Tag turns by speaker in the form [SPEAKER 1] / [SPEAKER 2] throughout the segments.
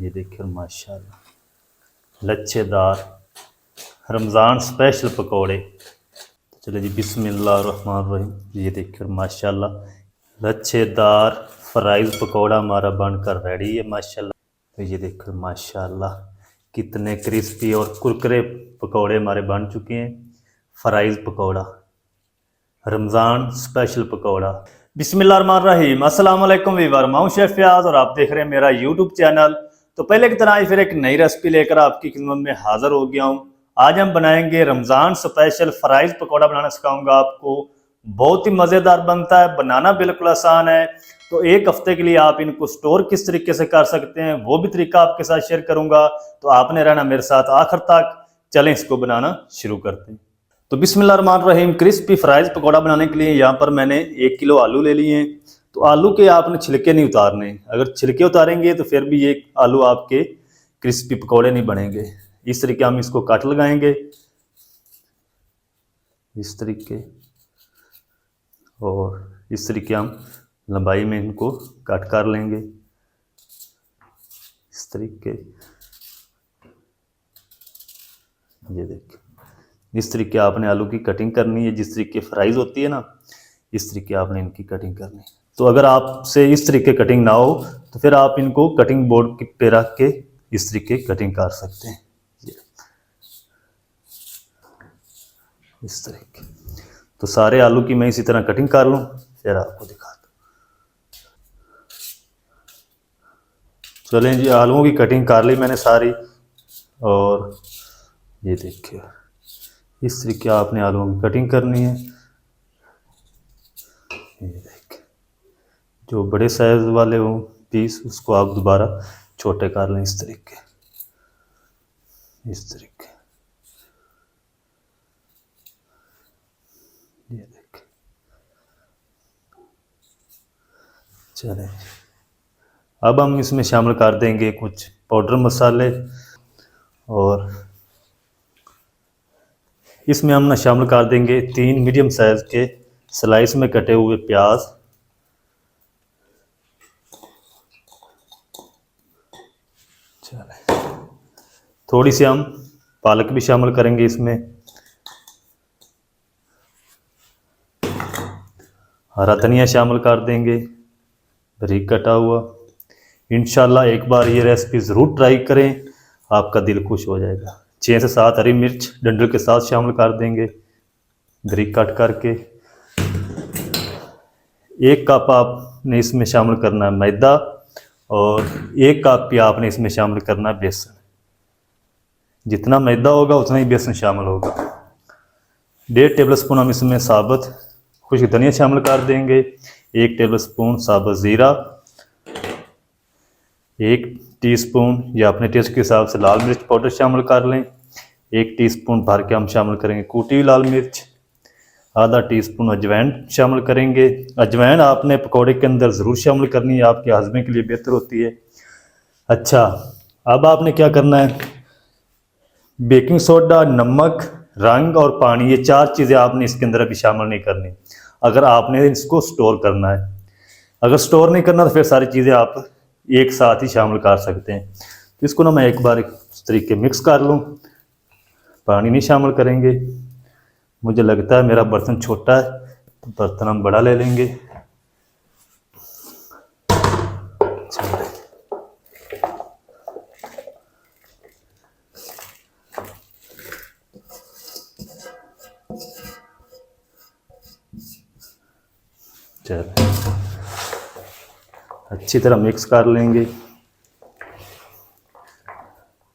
[SPEAKER 1] ये देखिए माशाल्लाह लच्छेदार रमज़ान स्पेशल पकौड़े। चलो जी बिस्मिल्लाहिर्रहमानिर्रहीम। ये देखिए माशाल्लाह लच्छेदार फ्राइज़ पकौड़ा हमारा बनकर रेडी है माशाल्लाह। तो ये देखो माशाल्लाह कितने क्रिस्पी और कुरकुरे पकौड़े हमारे बन चुके हैं। Fries pakora, Ramzan special pakora. बिस्मिल्लाहिर्रहमानिर्रहीम। अस्सलाम वालेकुम वीवर, मैं हूं शेफ फयाज और आप देख रहे हैं मेरा यूट्यूब चैनल। तो पहले की तरह फिर एक नई रेसिपी लेकर आपकी खिदमत में हाजिर हो गया हूं। आज हम बनाएंगे रमज़ान स्पेशल फ्राइज़ पकौड़ा बनाना सिखाऊंगा आपको। बहुत ही मज़ेदार बनता है, बनाना बिल्कुल आसान है। तो एक हफ्ते के लिए आप इनको स्टोर किस तरीके से कर सकते हैं वो भी तरीका आपके साथ शेयर करूंगा। तो आपने रहना मेरे साथ आखिर तक। चलें इसको बनाना शुरू करते हैं। तो बिस्मिल्लाहिर्रहमानिर्रहीम। क्रिस्पी फ्राइज़ पकौड़ा बनाने के लिए यहाँ पर मैंने 1 किलो आलू ले लिए हैं। तो आलू के आपने छिलके नहीं उतारने, अगर छिलके उतारेंगे तो फिर भी ये आलू आपके क्रिस्पी पकौड़े नहीं बनेंगे। इस तरीके हम इसको काट लगाएंगे इस तरीके, और इस तरीके हम लंबाई में इनको काट कर लेंगे इस तरीके। ये देखिए इस तरीके आपने आलू की कटिंग करनी है। जिस तरीके फ्राइज़ होती है ना, इस तरीके आपने इनकी कटिंग करनी है। तो अगर आपसे इस तरीके कटिंग ना हो तो फिर आप इनको कटिंग बोर्ड पे रख के इस तरीके कटिंग कर सकते हैं। ये इस तरीके। तो सारे आलू की मैं इसी तरह कटिंग कर लूँ फिर आपको दिखाता हूँ। चलें जी, आलूओं की कटिंग कर ली मैंने सारी। और ये देखिए इस तरीके आपने आलूओं की कटिंग करनी है। ये देखिए जो बड़े साइज वाले हों पीस उसको आप दोबारा छोटे कर लें इस तरीके। ये देखिए। चलें अब हम इसमें शामिल कर देंगे कुछ पाउडर मसाले, और इसमें हम ना शामिल कर देंगे 3 मीडियम साइज़ के स्लाइस में कटे हुए प्याज। चलें थोड़ी सी हम पालक भी शामिल करेंगे इसमें। हरा धनिया शामिल कर देंगे बारीक कटा हुआ। इंशाल्लाह एक बार ये रेसिपी ज़रूर ट्राई करें, आपका दिल खुश हो जाएगा। 6 से 7 हरी मिर्च डंडल के साथ शामिल कर देंगे बारीक कट करके। 1 कप आपने इसमें शामिल करना है मैदा, और 1 कप भी आपने इसमें शामिल करना है बेसन। जितना मैदा होगा उतना ही बेसन शामिल होगा। 1.5 टेबलस्पून हम इसमें साबुत खुश्क धनिया शामिल कर देंगे। 1 टेबलस्पून साबुत ज़ीरा, 1 टीस्पून या अपने टेस्ट के हिसाब से लाल मिर्च पाउडर शामिल कर लें। 1 टीस्पून भर के हम शामिल करेंगे कूटी हुई लाल मिर्च। आधा टीस्पून अजवाइन शामिल करेंगे। अजवाइन आपने पकौड़े के अंदर ज़रूर शामिल करनी है, आपके हाजमे के लिए बेहतर होती है। अच्छा, अब आपने क्या करना है, बेकिंग सोडा, नमक, रंग और पानी, ये 4 चीज़ें आपने इसके अंदर अभी शामिल नहीं करनी अगर आपने इसको स्टोर करना है। अगर स्टोर नहीं करना तो फिर सारी चीज़ें आप एक साथ ही शामिल कर सकते हैं। तो इसको ना मैं एक बार इस तरीके मिक्स कर लूँ। पानी नहीं शामिल करेंगे, मुझे लगता है मेरा बर्तन छोटा है तो बर्तन हम बड़ा ले लेंगे। चलो अच्छी तरह मिक्स कर लेंगे।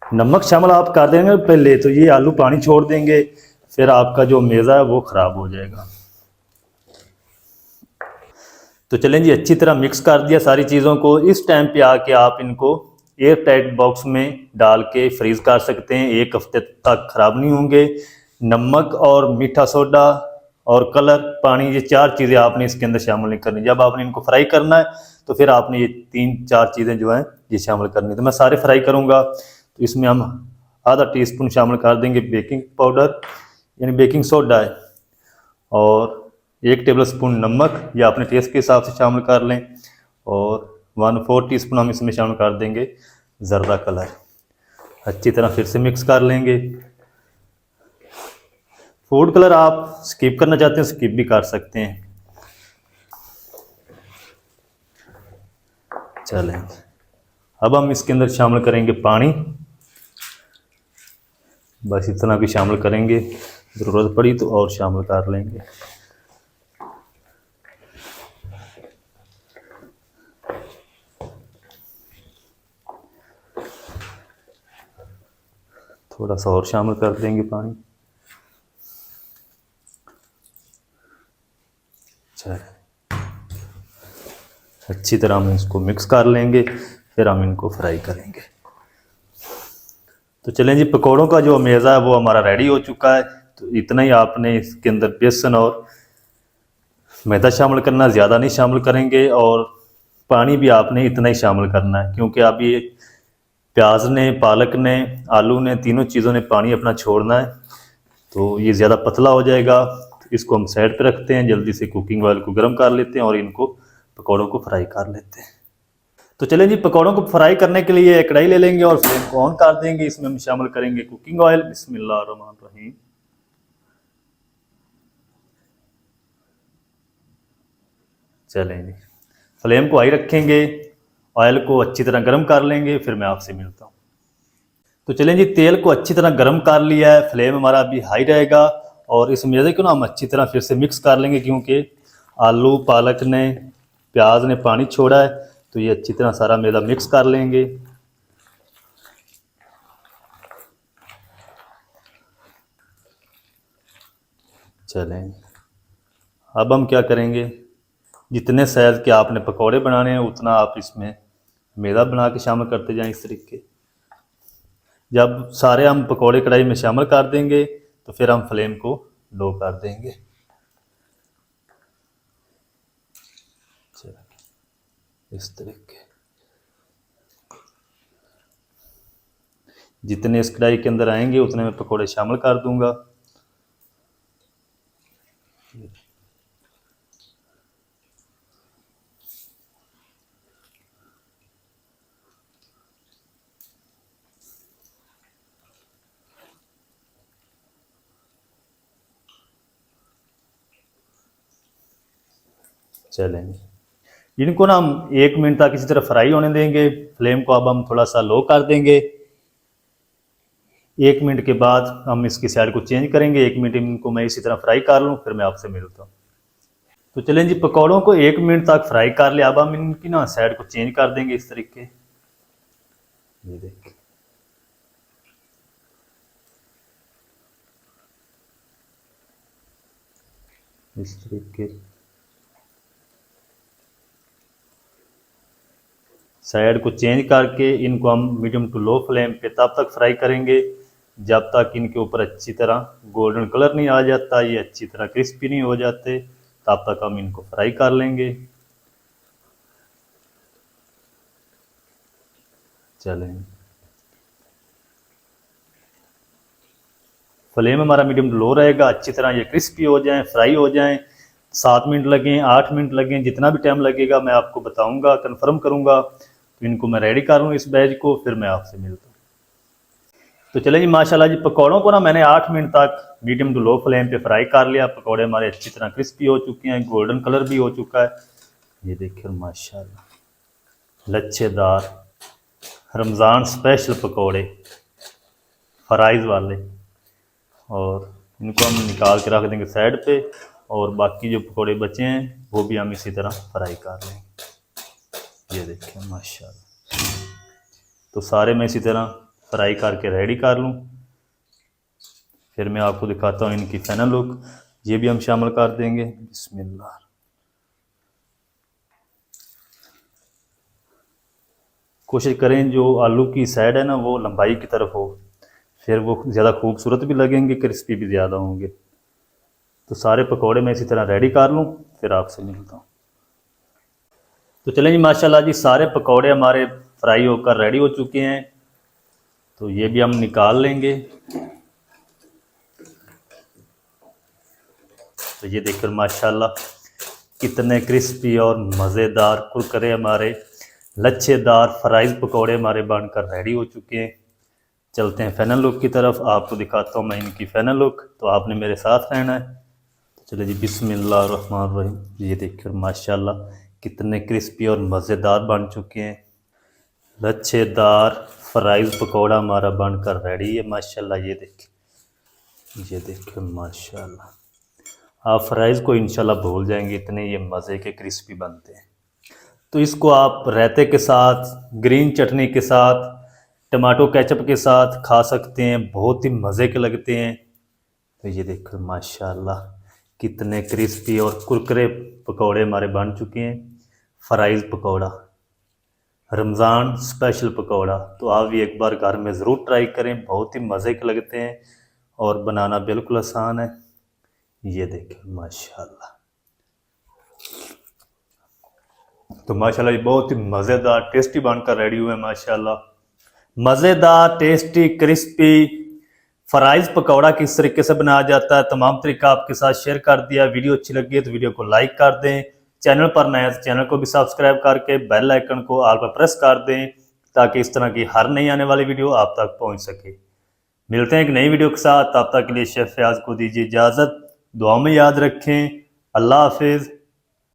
[SPEAKER 1] नमक शामिल आप कर देंगे पहले तो ये आलू पानी छोड़ देंगे, फिर आपका जो मेज़ा है वो ख़राब हो जाएगा। तो चलें जी, अच्छी तरह मिक्स कर दिया सारी चीज़ों को। इस टाइम पे आके आप इनको एयर टाइट बॉक्स में डाल के फ्रीज़ कर सकते हैं। 1 हफ्ते तक ख़राब नहीं होंगे। नमक और मीठा सोडा और कलर, पानी, ये 4 चीज़ें आपने इसके अंदर शामिल नहीं करनी। जब आपने इनको फ्राई करना है तो फिर आपने ये 3-4 चीज़ें जो हैं ये शामिल करनी। तो मैं सारे फ्राई करूँगा। तो इसमें हम आधा टीस्पून शामिल कर देंगे बेकिंग पाउडर यानी बेकिंग सोडा है, और 1 टेबलस्पून नमक या अपने टेस्ट के हिसाब से शामिल कर लें, और 1/4 टीस्पून हम इसमें शामिल कर देंगे ज़र्दा कलर। अच्छी तरह फिर से मिक्स कर लेंगे। फूड कलर आप स्किप करना चाहते हैं स्किप भी कर सकते हैं। चलें, अब हम इसके अंदर शामिल करेंगे पानी। बस इतना भी शामिल करेंगे, ज़रूरत पड़ी तो और शामिल कर लेंगे। थोड़ा सा और शामिल कर देंगे पानी। अच्छी तरह हम इसको मिक्स कर लेंगे, फिर हम इनको फ्राई करेंगे। तो चलें जी, पकौड़ों का जो मेज़ा है वो हमारा रेडी हो चुका है। तो इतना ही आपने इसके अंदर बेसन और मैदा शामिल करना, ज़्यादा नहीं शामिल करेंगे। और पानी भी आपने इतना ही शामिल करना है, क्योंकि आप ये प्याज ने, पालक ने, आलू ने, तीनों चीज़ों ने पानी अपना छोड़ना है, तो ये ज़्यादा पतला हो जाएगा। तो इसको हम साइड पे रखते हैं, जल्दी से कुकिंग ऑयल को गर्म कर लेते हैं और इनको पकौड़ों को फ्राई कर लेते हैं। तो चलें जी, पकौड़ों को फ्राई करने के लिए एक कढ़ाई ले लेंगे और फ्लेम को ऑन कर देंगे। इसमें हम शामिल करेंगे कुकिंग ऑयल। बिस्मिल्लाहिर्रहमानिर्रहीम। चलें जी, फ्लेम को हाई रखेंगे, ऑयल को अच्छी तरह गर्म कर लेंगे, फिर मैं आपसे मिलता हूँ। तो चलें जी, तेल को अच्छी तरह गर्म कर लिया है, फ्लेम हमारा अभी हाई रहेगा। और इस मैदे को ना हम अच्छी तरह फिर से मिक्स कर लेंगे, क्योंकि आलू, पालक ने, प्याज ने पानी छोड़ा है, तो ये अच्छी तरह सारा मैदा मिक्स कर लेंगे। चलें, अब हम क्या करेंगे, जितने साइज़ के आपने पकौड़े बनाने हैं उतना आप इसमें मैदा बना के शामिल करते जाएं इस तरीके। जब सारे हम पकौड़े कढ़ाई में शामिल कर देंगे तो फिर हम फ्लेम को लो कर देंगे। इस तरीके जितने इस कढ़ाई के अंदर आएंगे उतने मैं पकौड़े शामिल कर दूंगा। चलेंगे, इनको ना हम 1 मिनट तक इसी तरह फ्राई होने देंगे। फ्लेम को अब हम थोड़ा सा लो कर देंगे। 1 मिनट के बाद हम इसकी साइड को चेंज करेंगे। 1 मिनट इनको मैं इसी तरह फ्राई कर लूँ, फिर मैं आपसे मिलता हूँ। तो चलें जी, पकौड़ों को 1 मिनट तक फ्राई कर लिया। अब हम इनकी ना साइड को चेंज कर देंगे इस तरीके। ये देखिए, इस तरीके साइड को चेंज करके इनको हम मीडियम टू लो फ्लेम पे तब तक फ्राई करेंगे जब तक इनके ऊपर अच्छी तरह गोल्डन कलर नहीं आ जाता, ये अच्छी तरह क्रिस्पी नहीं हो जाते, तब तक हम इनको फ्राई कर लेंगे। चलें, फ्लेम हमारा मीडियम टू लो रहेगा। अच्छी तरह ये क्रिस्पी हो जाएं, फ्राई हो जाएं। 7 मिनट लगें, 8 मिनट लगें, जितना भी टाइम लगेगा मैं आपको बताऊंगा, कंफर्म करूंगा। तो इनको मैं रेडी कर लूँ इस बैच को, फिर मैं आपसे मिलता हूँ। तो चलें जी, माशाल्लाह जी, पकौड़ों को ना मैंने 8 मिनट तक मीडियम टू लो फ्लेम पे फ्राई कर लिया। पकौड़े हमारे अच्छी तरह क्रिस्पी हो चुके हैं, गोल्डन कलर भी हो चुका है। ये देखिए माशाल्लाह, लच्छेदार रमज़ान स्पेशल पकौड़े, फ्राइज़ वाले। और इनको हम निकाल के रख देंगे साइड पे, और बाकी जो पकौड़े बचे हैं वो भी हम इसी तरह फ्राई कर लेंगे। ये देखिए माशाल्लाह, तो सारे मैं इसी तरह फ्राई करके रेडी कर लूँ, फिर मैं आपको दिखाता हूँ इनकी फाइनल लुक। ये भी हम शामिल कर देंगे। बिस्मिल्लाह। कोशिश करें जो आलू की साइड है ना वो लंबाई की तरफ हो, फिर वो ज़्यादा खूबसूरत भी लगेंगे, क्रिस्पी भी ज़्यादा होंगे। तो सारे पकौड़े मैं इसी तरह रेडी कर लूँ, फिर आपसे मिलता हूँ। तो चलें जी, माशाल्लाह जी, सारे पकौड़े हमारे फ्राई होकर रेडी हो चुके हैं। तो ये भी हम निकाल लेंगे। तो ये देखकर माशाल्लाह कितने क्रिस्पी और मज़ेदार कुरकुरे हमारे लच्छेदार फ्राइज पकौड़े हमारे बनकर रेडी हो चुके हैं। चलते हैं फाइनल लुक की तरफ, आपको दिखाता हूँ मैं इनकी फाइनल लुक, तो आपने मेरे साथ रहना है। तो चलिए जी, बिस्मिल्लाहिर्रहमानिर्रहीम। ये देखिए माशाल्लाह कितने क्रिस्पी और मज़ेदार बन चुके हैं। लच्छेदार फ्राइज पकौड़ा हमारा बनकर रेडी है माशाल्लाह। ये देखिए माशाल्लाह, आप फ्राइज़ को इंशाल्लाह भूल जाएंगे, इतने ये मज़े के क्रिस्पी बनते हैं। तो इसको आप रायते के साथ, ग्रीन चटनी के साथ, टमाटो केचप के साथ खा सकते हैं, बहुत ही मज़े के लगते हैं। तो ये देखो माशाल्लाह कितने क्रिस्पी और कुरकुरे पकौड़े हमारे बन चुके हैं। फ्राइज़ पकौड़ा, रमज़ान स्पेशल पकौड़ा, तो आप भी एक बार घर में ज़रूर ट्राई करें, बहुत ही मज़े के लगते हैं और बनाना बिल्कुल आसान है। ये देखें माशाल्लाह, तो माशाल्लाह ये बहुत ही मज़ेदार टेस्टी बनकर रेडी हुए हैं माशाल्लाह। मज़ेदार टेस्टी क्रिस्पी फ्राइज़ पकौड़ा किस तरीके से बनाया जाता है, तमाम तरीका आपके साथ शेयर कर दिया। वीडियो अच्छी लगी है तो वीडियो को लाइक कर दें, चैनल पर नए तो चैनल को भी सब्सक्राइब करके बेल आइकन को ऑल पर प्रेस कर दें, ताकि इस तरह की हर नई आने वाली वीडियो आप तक पहुंच सके। मिलते हैं एक नई वीडियो के साथ, तब तक के लिए शेफ फयाज को दीजिए इजाज़त। दुआ में याद रखें। अल्लाह हाफिज़।